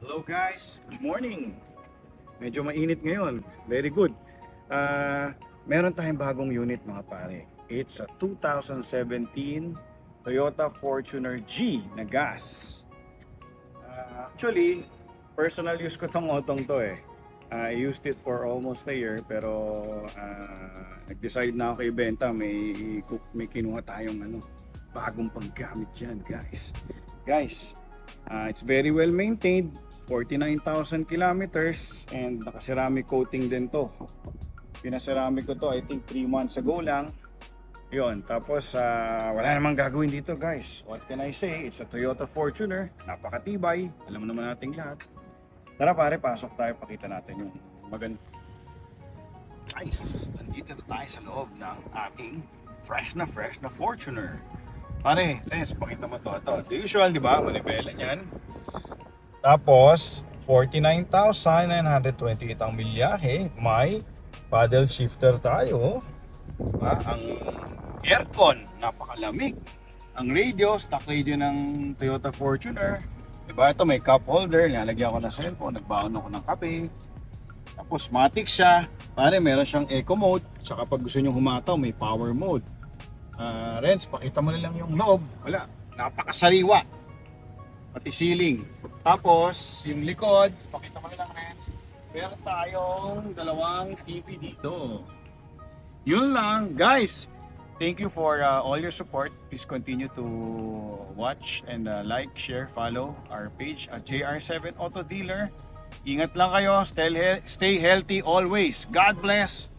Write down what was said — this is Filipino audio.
Hello guys, good morning. Medyo mainit ngayon, very good. Meron tayong bagong unit mga pare. It's a 2017 Toyota Fortuner G na gas. Actually, personal use ko tong otong to eh. I used it for almost a year pero nag-decide na ako ibenta. May kinuha tayong bagong panggamit dyan guys. It's very well maintained, 49,000 kilometers and naka-ceramic coating din to. Pinaceramic ko to I think 3 months ago lang. Yun, tapos wala namang gagawin dito guys. What can I say? It's a Toyota Fortuner, napakatibay, alam naman nating lahat. Tara pare, pasok tayo, pakita natin yung maganda. Guys, nandito na tayo sa loob ng ating fresh na Fortuner. Pare, let's pakita mo to. Ito, the usual, di ba? Manibela niyan. Tapos, 49,928 ang milyahe. May paddle shifter tayo. Ang aircon, napakalamig. Ang radio, stock radio ng Toyota Fortuner. Diba? Ito may cup holder. Nilalagyan ko ng cellphone. Nagbaon ako ng kape. Tapos, matic siya. Pare, meron siyang eco mode. Saka pag gusto nyo humataw, may power mode. Renz, pakita mo na lang yung loob. Wala, napakasariwa. Pati ceiling. Tapos, yung likod, pakita mo na lang Renz. Meron tayong dalawang TV dito. Yun lang, guys. Thank you for all your support. Please continue to watch and like, share, follow our page at JR7 Auto Dealer. Ingat lang kayo. Stay healthy always. God bless.